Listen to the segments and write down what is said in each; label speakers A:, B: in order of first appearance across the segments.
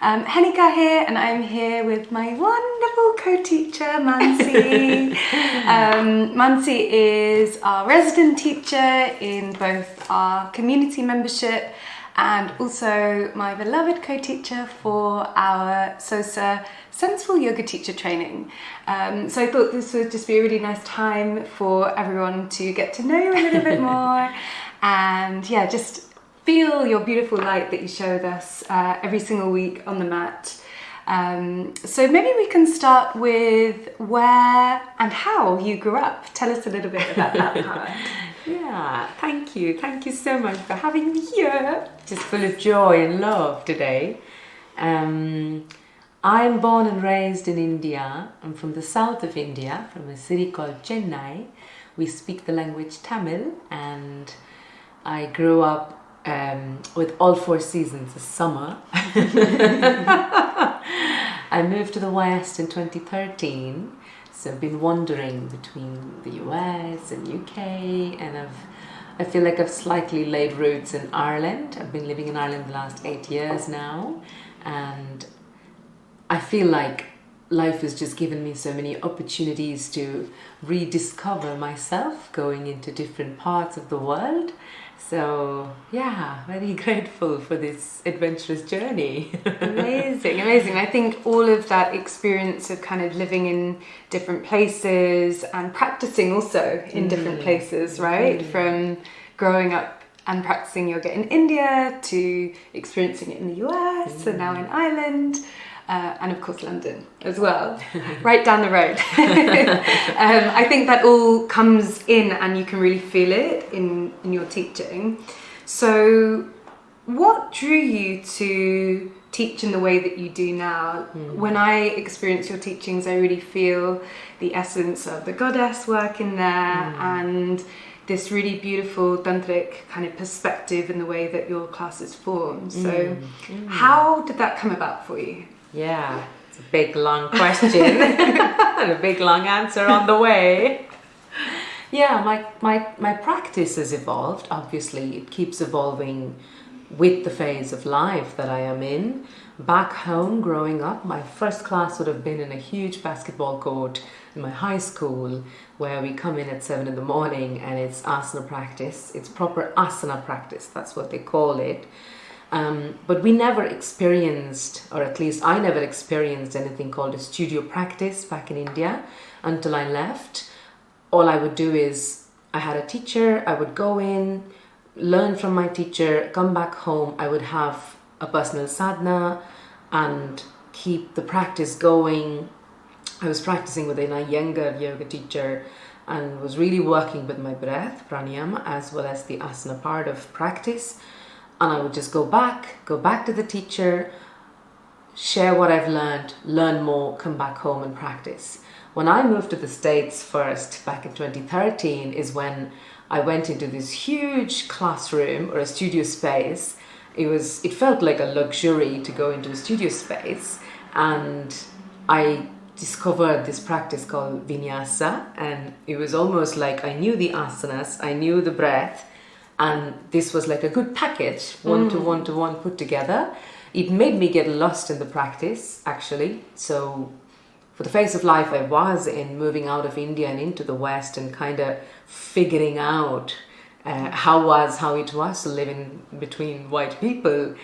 A: Henika here, and I'm here with my wonderful co-teacher, Manasi. Manasi is our resident teacher in both our community membership and also my beloved co-teacher for our SOSA Sensual Yoga Teacher Training. So I thought this would just be a really nice time for everyone to get to know you a little bit more and just feel your beautiful light that you share with us every single week on the mat. So maybe we can start with where and how you grew up. Tell us a little bit about that part.
B: Yeah, thank you. Thank you so much for having me here. Just full of joy and love today. I'm born and raised in India. I'm from the south of India, from a city called Chennai. We speak the language Tamil, and I grew up with all four seasons of summer. I moved to the West in 2013, so I've been wandering between the US and UK, and I feel like I've slightly laid roots in Ireland. I've been living in Ireland the last 8 years now, and I feel like life has just given me so many opportunities to rediscover myself, going into different parts of the world. So very grateful for this adventurous journey.
A: Amazing. I think all of that experience of kind of living in different places and practicing also in different places, right? From growing up and practicing yoga in India to experiencing it in the US and now in Ireland. And of course London as well, right down the road. I think that all comes in and you can really feel it in your teaching. So what drew you to teach in the way that you do now? When I experience your teachings, I really feel the essence of the goddess work in there and this really beautiful tantric kind of perspective in the way that your classes form. So how did that come about for you?
B: Yeah, it's a big long question and a big long answer on the way. Yeah, my practice has evolved. Obviously, it keeps evolving with the phase of life that I am in. Back home, growing up, my first class would have been in a huge basketball court in my high school, where we come in at 7 a.m. and it's asana practice. It's proper asana practice, that's what they call it. But we never experienced, or at least I never experienced, anything called a studio practice back in India until I left. All I would do is, I had a teacher, I would go in, learn from my teacher, come back home, I would have a personal sadhana and keep the practice going. I was practicing with a younger yoga teacher and was really working with my breath, pranayama, as well as the asana part of practice. And I would just go back to the teacher, share what I've learned, learn more, come back home and practice. When I moved to the States first, back in 2013, is when I went into this huge classroom or a studio space. It felt like a luxury to go into a studio space, and I discovered this practice called vinyasa, and it was almost like I knew the asanas, I knew the breath, and this was like a good package, one to one put together. It made me get lost in the practice, actually. So for the phase of life I was in, moving out of India and into the West and kind of figuring out how it was to live in between white people,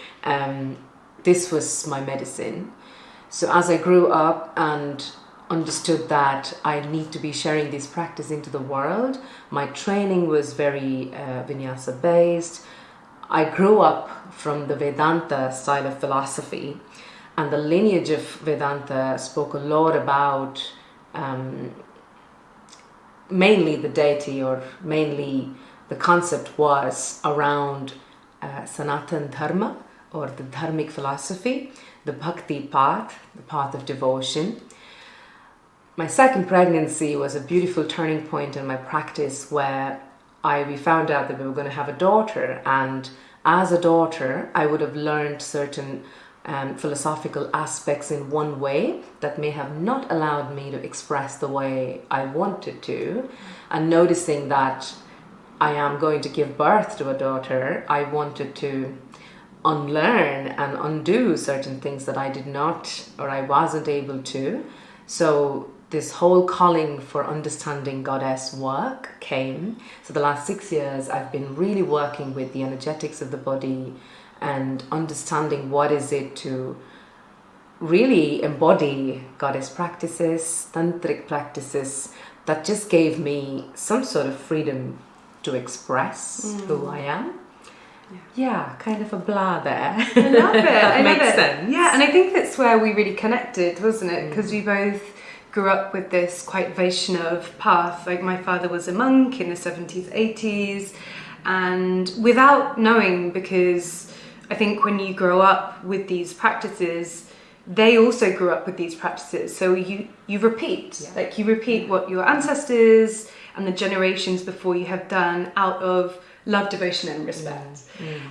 B: this was my medicine. So as I grew up and understood that I need to be sharing this practice into the world, my training was very vinyasa based. I grew up from the Vedanta style of philosophy, and the lineage of Vedanta spoke a lot about mainly the deity, or mainly the concept was around Sanatan Dharma, or the dharmic philosophy, the bhakti path, the path of devotion. My second pregnancy was a beautiful turning point in my practice, where we found out that we were going to have a daughter, and as a daughter I would have learned certain philosophical aspects in one way that may have not allowed me to express the way I wanted to, and noticing that I am going to give birth to a daughter, I wanted to unlearn and undo certain things that I did not, or I wasn't able to. So this whole calling for understanding goddess work came. So the last 6 years I've been really working with the energetics of the body and understanding what is it to really embody goddess practices, tantric practices that just gave me some sort of freedom to express who I am. Yeah, kind of a blah there.
A: I love it.
B: That makes sense.
A: Yeah, and I think that's where we really connected, wasn't it? Because we both grew up with this quite Vaishnav path. Like my father was a monk in the 70s, 80s, and without knowing, because I think when you grow up with these practices, they also grew up with these practices. So you repeat, like you repeat what your ancestors and the generations before you have done out of love, devotion and respect.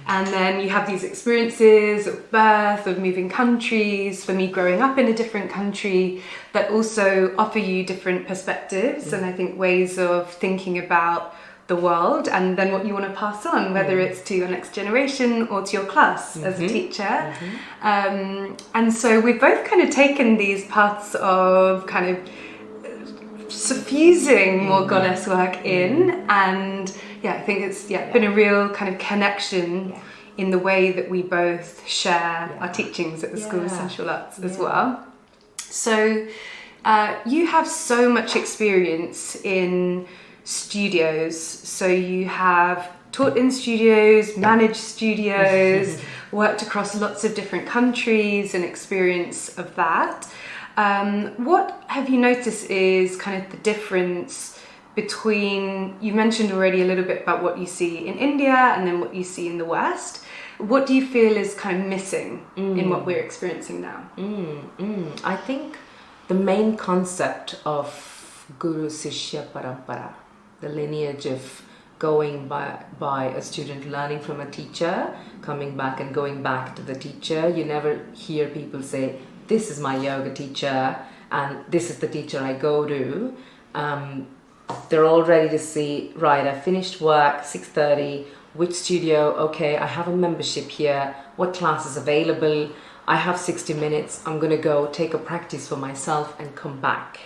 A: And then you have these experiences of birth, of moving countries, for me growing up in a different country, that also offer you different perspectives and I think ways of thinking about the world, and then what you want to pass on, whether it's to your next generation or to your class as a teacher. And so we've both kind of taken these paths of kind of suffusing more goddess work in, and I think it's been a real kind of connection in the way that we both share our teachings at the School of Sensual Arts as well. So you have so much experience in studios, so you have taught in studios, managed studios, worked across lots of different countries and experience of that. What have you noticed is kind of the difference between, you mentioned already a little bit about what you see in India and then what you see in the West. What do you feel is kind of missing in what we're experiencing now?
B: I think the main concept of Guru Sishya Parampara, the lineage of going by a student learning from a teacher, coming back and going back to the teacher. You never hear people say, this is my yoga teacher and this is the teacher I go to. They're all ready to see, right, I finished work, 6:30, which studio, okay, I have a membership here, what class is available, I have 60 minutes, I'm going to go take a practice for myself and come back.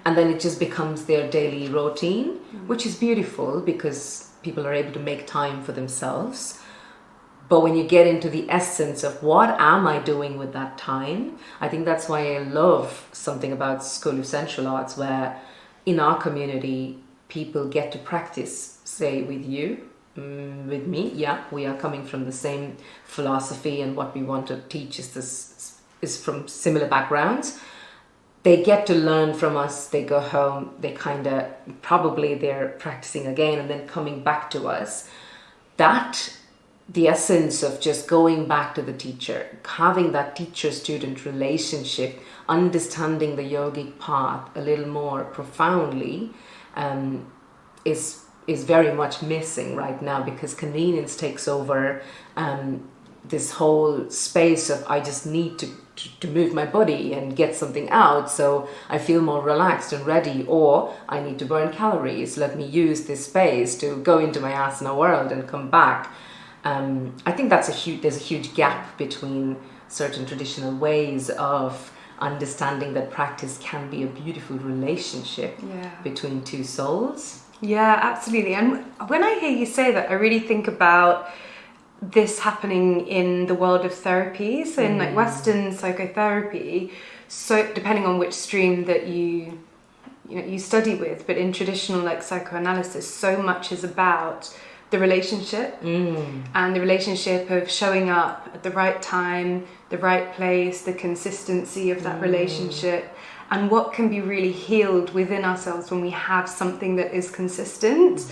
B: And then it just becomes their daily routine, which is beautiful because people are able to make time for themselves. But when you get into the essence of what am I doing with that time, I think that's why I love something about School of Sensual Arts, where in our community, people get to practice, say, with you, with me. Yeah, we are coming from the same philosophy and what we want to teach is from similar backgrounds. They get to learn from us, they go home, they're practicing again and then coming back to us. That, the essence of just going back to the teacher, having that teacher-student relationship, understanding the yogic path a little more profoundly, is very much missing right now, because convenience takes over this whole space of I just need to move my body and get something out so I feel more relaxed and ready, or I need to burn calories, let me use this space to go into my asana world and come back. I think there's a huge gap between certain traditional ways of understanding that practice can be a beautiful relationship between two souls.
A: Yeah, absolutely. And when I hear you say that, I really think about this happening in the world of therapy. So in like Western psychotherapy, so depending on which stream that you study with, but in traditional like psychoanalysis, so much is about the relationship and the relationship of showing up at the right time, the right place, the consistency of that relationship, and what can be really healed within ourselves when we have something that is consistent,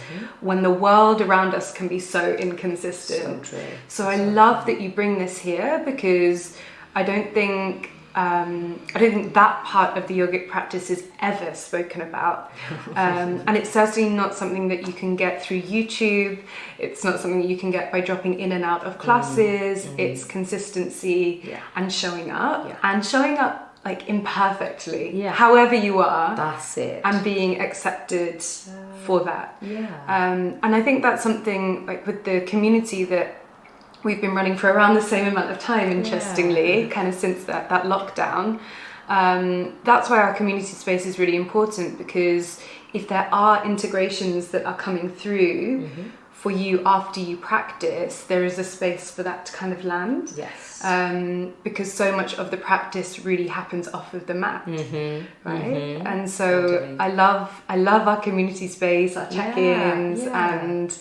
A: when the world around us can be so inconsistent.
B: So true.
A: So I love that you bring this here, because I don't think that part of the yogic practice is ever spoken about. And it's certainly not something that you can get through YouTube. It's not something that you can get by dropping in and out of classes. It's consistency and showing up. And showing up like imperfectly, however you are.
B: That's it.
A: And being accepted for that. And I think that's something like with the community that we've been running for around the same amount of time, interestingly, kind of since that lockdown. That's why our community space is really important, because if there are integrations that are coming through for you after you practice, there is a space for that to kind of land.
B: Yes.
A: Because so much of the practice really happens off of the mat, right? And so
B: Totally.
A: I love our community space, our check-ins, and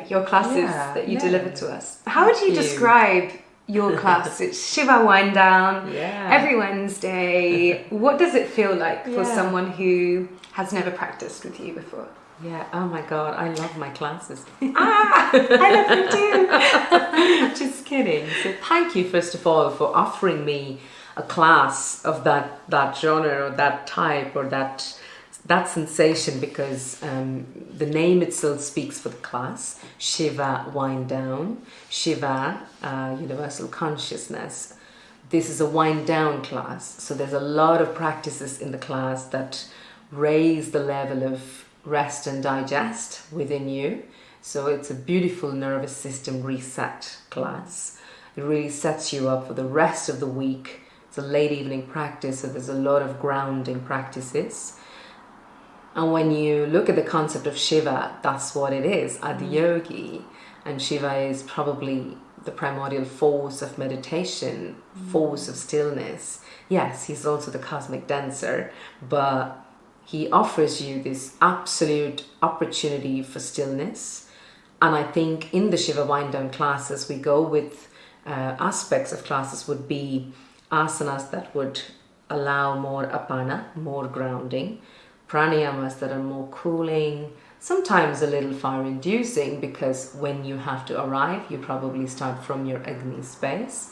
A: your classes that you deliver to us. How would you describe your class? It's Shiva Wind Down every Wednesday. What does it feel like for someone who has never practiced with you before?
B: Yeah, oh my God, I love my classes.
A: I love them too.
B: Just kidding. So thank you, first of all, for offering me a class of that genre or that type or that sensation, because the name itself speaks for the class. Shiva Wind Down. Shiva, universal consciousness. This is a wind down class. So there's a lot of practices in the class that raise the level of rest and digest within you. So it's a beautiful nervous system reset class. It really sets you up for the rest of the week. It's a late evening practice, so there's a lot of grounding practices. And when you look at the concept of Shiva, that's what it is, Adiyogi. And Shiva is probably the primordial force of meditation, force of stillness. Yes, he's also the cosmic dancer, but he offers you this absolute opportunity for stillness. And I think in the Shiva Wind Down classes, we go with aspects of classes would be asanas that would allow more apana, more grounding, pranayamas that are more cooling, sometimes a little fire-inducing, because when you have to arrive, you probably start from your Agni space.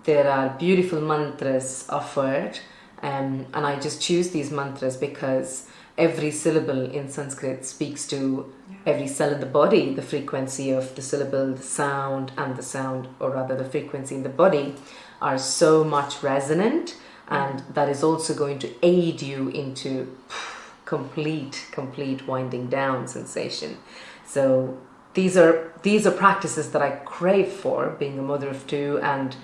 B: There are beautiful mantras offered. And I just choose these mantras because every syllable in Sanskrit speaks to every cell in the body. The frequency of the syllable, the sound, or rather the frequency in the body are so much resonant, and that is also going to aid you into complete winding down sensation. So these are practices that I crave for, being a mother of two and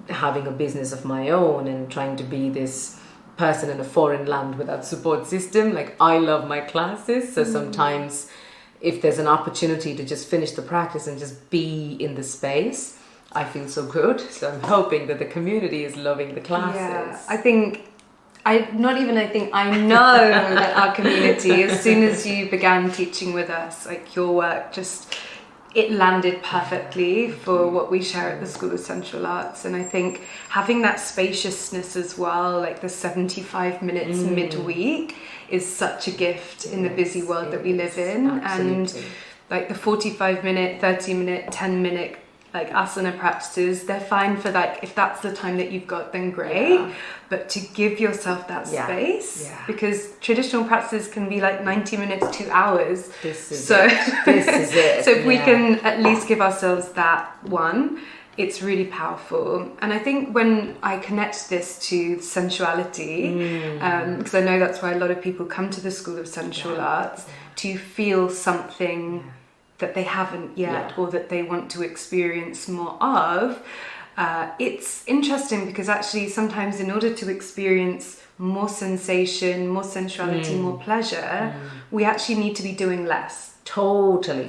B: having a business of my own and trying to be this person in a foreign land without support system. Like, I love my classes, so sometimes if there's an opportunity to just finish the practice and just be in the space, I feel so good. So I'm hoping that the community is loving the classes.
A: I know that our community, as soon as you began teaching with us, like, your work it landed perfectly for what we share at the School of Sensual Arts. And I think having that spaciousness as well, like the 75 minutes midweek, is such a gift in the busy world that we live in.
B: Absolutely.
A: And like the 45-minute, 30-minute, 10-minute like asana practices, they're fine for like, if that's the time that you've got, then great. But to give yourself that space, because traditional practices can be like 90 minutes, 2 hours.
B: This is it.
A: So if we can at least give ourselves that one, it's really powerful. And I think when I connect this to sensuality, because I know that's why a lot of people come to the School of Sensual Arts, to feel something that they haven't yet, or that they want to experience more of. It's interesting because actually sometimes in order to experience more sensation, more sensuality, more pleasure, we actually need to be doing less.
B: Totally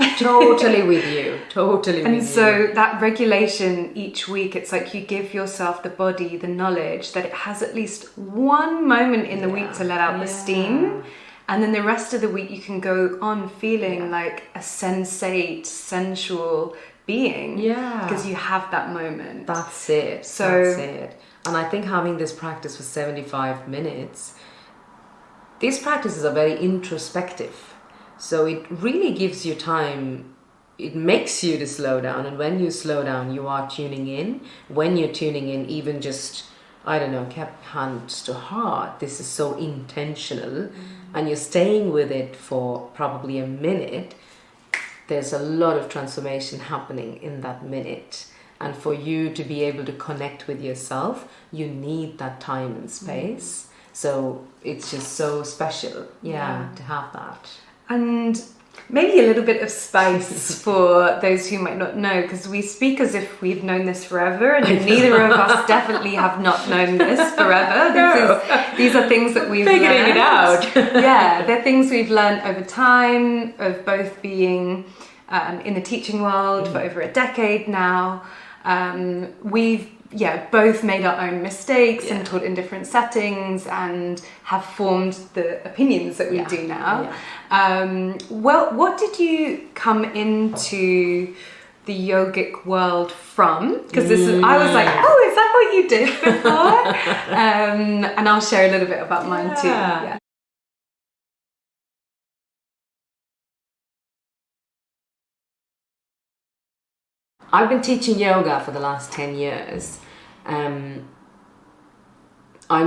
B: with you.
A: And so that regulation each week, it's like you give yourself, the body, the knowledge that it has at least one moment in the week to let out the steam. And then the rest of the week you can go on feeling like a sensate, sensual being. Because you have that moment.
B: That's it. And I think having this practice for 75 minutes, these practices are very introspective. So it really gives you time, it makes you to slow down. And when you slow down, you are tuning in. When you're tuning in, even just, kept hands to heart, this is so intentional. And you're staying with it for probably a minute, there's a lot of transformation happening in that minute. And for you to be able to connect with yourself, you need that time and space. So it's just so special, to have that.
A: And maybe a little bit of spice for those who might not know, because we speak as if we've known this forever, and neither of us definitely have not known this forever. These are things that we've
B: figuring
A: learned.
B: It out.
A: Yeah, they're things we've learned over time, of both being in the teaching world for over a decade now. We've both made our own mistakes and taught in different settings and have formed the opinions that we do now. Well, what did you come into the yogic world from? Because I was like, oh, is that what you did before? And I'll share a little bit about mine too. Yeah.
B: I've been teaching yoga for the last 10 years. I'm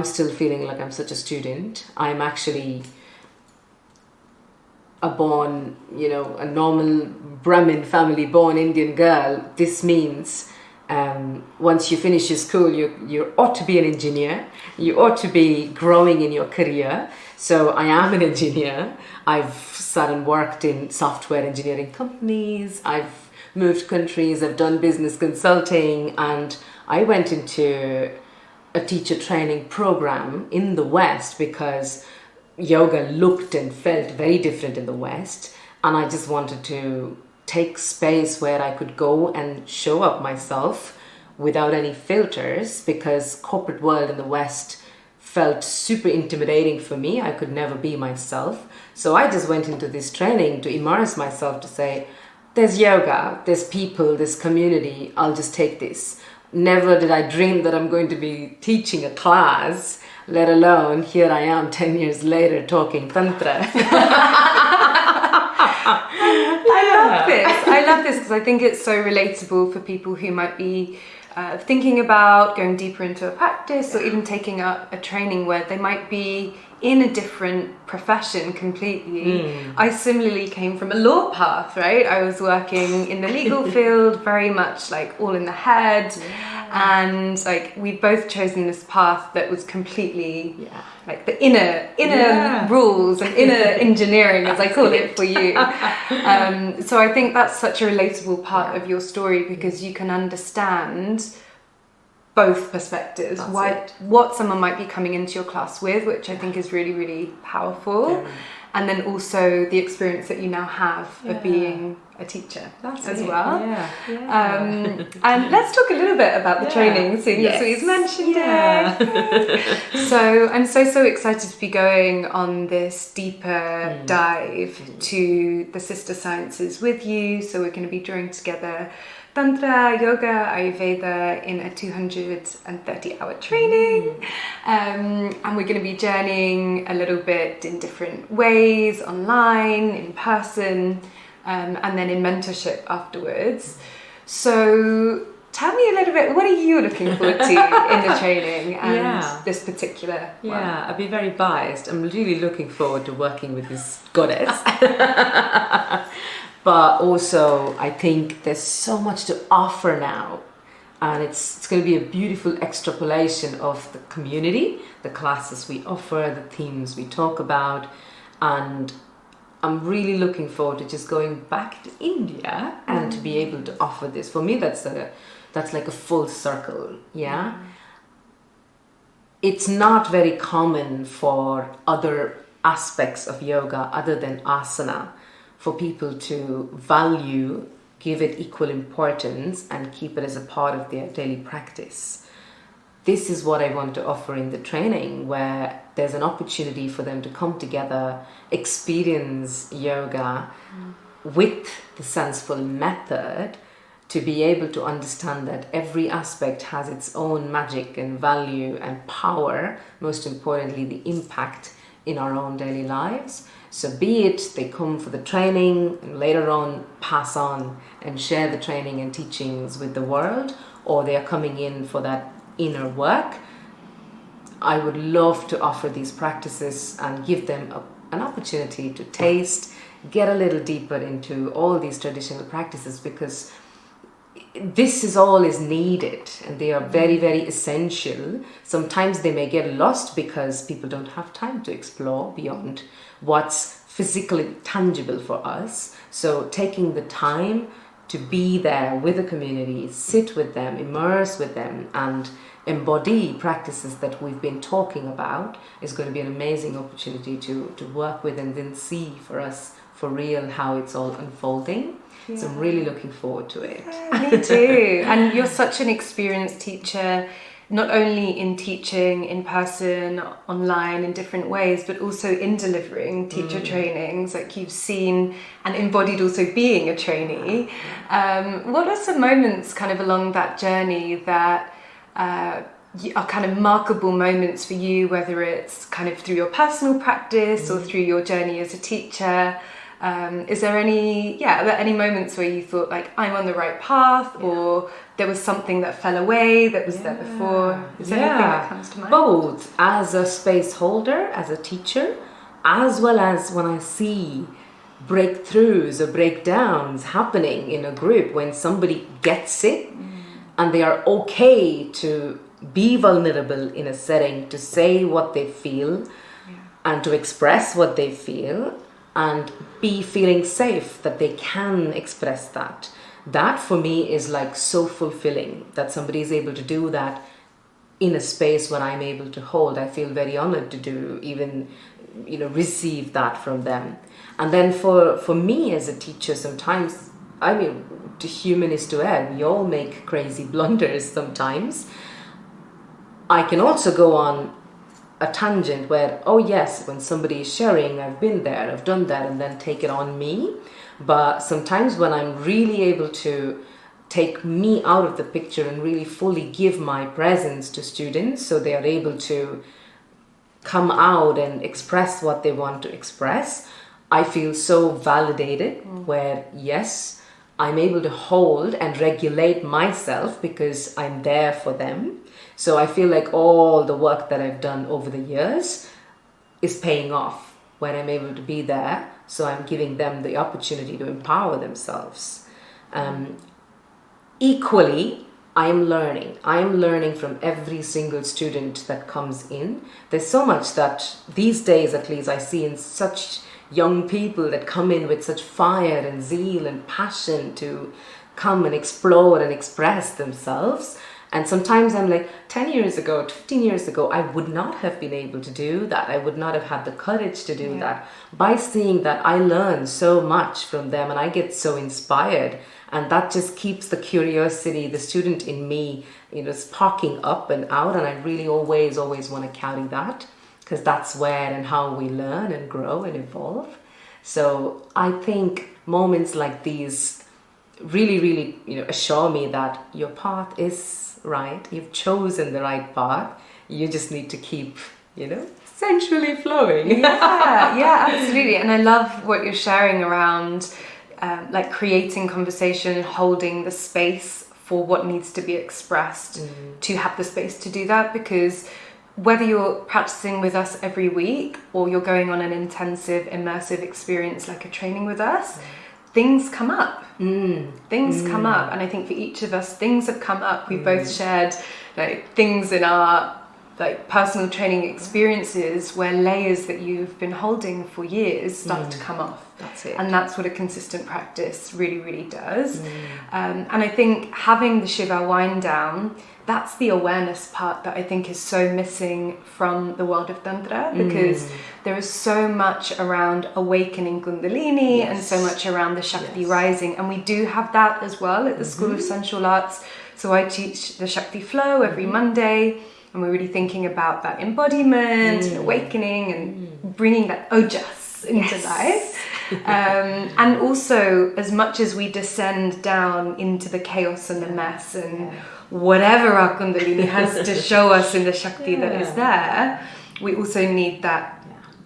B: still feeling like I'm such a student. I'm actually a normal Brahmin family born Indian girl. This means once you finish your school, you ought to be an engineer. You ought to be growing in your career. So I am an engineer. I've sat and worked in software engineering companies. I've moved countries, I've done business consulting, and I went into a teacher training program in the West because yoga looked and felt very different in the West, and I just wanted to take space where I could go and show up myself without any filters, because corporate world in the West felt super intimidating for me. I could never be myself. So I just went into this training to immerse myself, to say, there's yoga, there's people, there's community, I'll just take this. Never did I dream that I'm going to be teaching a class, let alone here I am 10 years later talking Tantra.
A: I love this because I think it's so relatable for people who might be thinking about going deeper into a practice, or even taking up a training where they might be in a different profession completely. I similarly came from a law path, right? I was working in the legal field, very much like all in the head, and like we'd both chosen this path that was completely like the inner rules and inner engineering, as I call it for you. So I think that's such a relatable part of your story, because you can understand both perspectives, what someone might be coming into your class with, which I think is really, really powerful. And then also the experience that you now have of being a teacher as well. And let's talk a little bit about the training, seeing as we've mentioned it. So I'm so excited to be going on this deeper dive to the sister sciences with you. So we're going to be drawing together Tantra, Yoga, Ayurveda in a 230-hour training. And we're going to be journeying a little bit in different ways, online, in person, and then in mentorship afterwards. So tell me a little bit, what are you looking forward to in the training and this particular one?
B: I'd be very biased. I'm really looking forward to working with this goddess. But also, I think there's so much to offer now, and it's going to be a beautiful extrapolation of the community, the classes we offer, the themes we talk about, and I'm really looking forward to just going back to India and to be able to offer this. For me, that's like a full circle, It's not very common for other aspects of yoga other than asana, for people to value, give it equal importance, and keep it as a part of their daily practice. This is what I want to offer in the training, where there's an opportunity for them to come together, experience yoga with the Sensual method, to be able to understand that every aspect has its own magic and value and power, most importantly, the impact in our own daily lives. So be it they come for the training and later on pass on and share the training and teachings with the world, or they are coming in for that inner work, I would love to offer these practices and give them an opportunity to taste, get a little deeper into all these traditional practices, because this is all is needed and they are very, very essential. Sometimes they may get lost because people don't have time to explore beyond what's physically tangible for us. So taking the time to be there with the community, sit with them, immerse with them, and embody practices that we've been talking about is going to be an amazing opportunity to work with and then see for us for real how it's all unfolding. Yeah. So I'm really looking forward to it.
A: Yeah, me too. And you're such an experienced teacher, not only in teaching in person, online, in different ways, but also in delivering teacher trainings. Like you've seen and embodied also being a trainee. What are some moments kind of along that journey that are kind of markable moments for you, whether it's kind of through your personal practice or through your journey as a teacher? Is there are there any moments where you thought like I'm on the right path, or there was something that fell away that was there before? Is there anything that comes to mind?
B: Both as a space holder, as a teacher, as well as when I see breakthroughs or breakdowns happening in a group, when somebody gets it and they are okay to be vulnerable in a setting, to say what they feel and to express what they feel, and be feeling safe that they can express that. That for me is like so fulfilling, that somebody is able to do that in a space where I'm able to hold. I feel very honored to do, even, receive that from them. And then for me as a teacher, sometimes, to human is to err. We all make crazy blunders sometimes. I can also go on a tangent where, when somebody is sharing, I've been there, I've done that, and then take it on me. But sometimes when I'm really able to take me out of the picture and really fully give my presence to students so they are able to come out and express what they want to express, I feel so validated, where yes, I'm able to hold and regulate myself because I'm there for them. So I feel like all the work that I've done over the years is paying off when I'm able to be there. So I'm giving them the opportunity to empower themselves. Equally, I'm learning from every single student that comes in. There's so much that these days, at least, I see in such young people that come in with such fire and zeal and passion to come and explore and express themselves. And sometimes I'm like, 10 years ago, 15 years ago, I would not have been able to do that. I would not have had the courage to do that. By seeing that, I learn so much from them and I get so inspired. And that just keeps the curiosity, the student in me, sparking up and out. And I really always want to carry that, because that's where and how we learn and grow and evolve. So I think moments like these really, assure me that your path is right. You've chosen the right path. You just need to keep, sensually flowing.
A: Yeah, absolutely. And I love what you're sharing around like creating conversation and holding the space for what needs to be expressed, to have the space to do that. Because whether you're practicing with us every week or you're going on an intensive, immersive experience like a training with us, things come up. Things come up, and I think for each of us, things have come up. We've both shared like things in our like personal training experiences where layers that you've been holding for years start to come off.
B: That's it.
A: And that's what a consistent practice really does. And I think having the Shiva wind down, that's the awareness part that I think is so missing from the world of Tantra, because there is so much around awakening Kundalini and so much around the Shakti rising. And we do have that as well at the School of Sensual Arts. So I teach the Shakti flow every Monday, and we're really thinking about that embodiment and awakening and bringing that ojas into life. And also, as much as we descend down into the chaos and the mess and whatever our Kundalini has to show us in the Shakti that is there, we also need that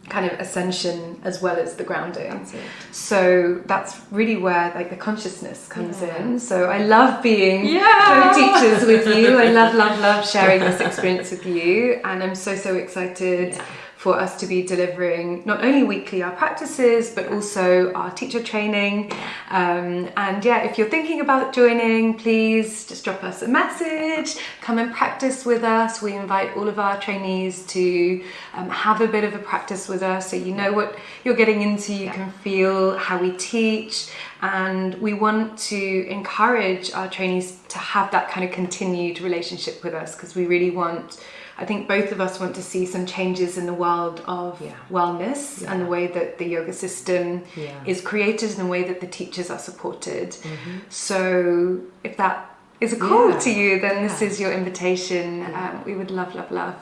A: kind of ascension as well as the grounding.
B: That's it.
A: So that's really where like the consciousness comes in. So I love being co-teachers with you. I love sharing this experience with you, and I'm so excited for us to be delivering not only weekly our practices, but also our teacher training. And yeah, if you're thinking about joining, please just drop us a message, come and practice with us. We invite all of our trainees to have a bit of a practice with us, so you know what you're getting into, you can feel how we teach. And we want to encourage our trainees to have that kind of continued relationship with us, because we really want, I think both of us want to see some changes in the world of wellness and the way that the yoga system is created and the way that the teachers are supported. So if that is a call to you, then this is your invitation. We would love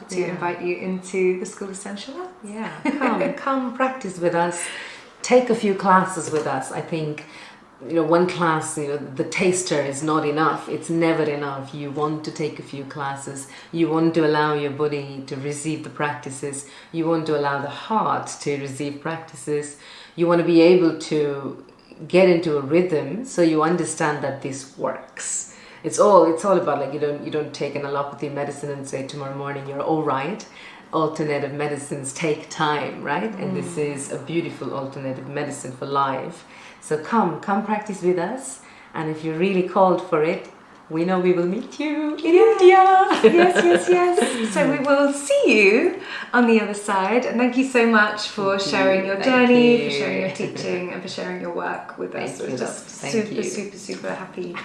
A: to invite you into the School of Sensual Arts.
B: Come practice with us. Take a few classes with us. I think, one class, the taster is not enough. It's never enough. You want to take a few classes. You want to allow your body to receive the practices. You want to allow the heart to receive practices. You want to be able to get into a rhythm so you understand that this works. It's all about, like, you don't take an allopathy medicine and say tomorrow morning you're all right. Alternative medicines take time, right? And this is a beautiful alternative medicine for life. So come practice with us. And if you're really called for it, we know we will meet you in India.
A: Yes. So we will see you on the other side. And thank you so much for sharing your journey, for sharing your teaching, and for sharing your work with us. We're just super happy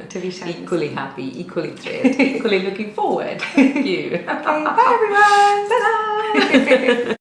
A: to be sharing.
B: Equally happy, equally thrilled, equally looking forward. Thank you.
A: Okay, bye everyone. Bye.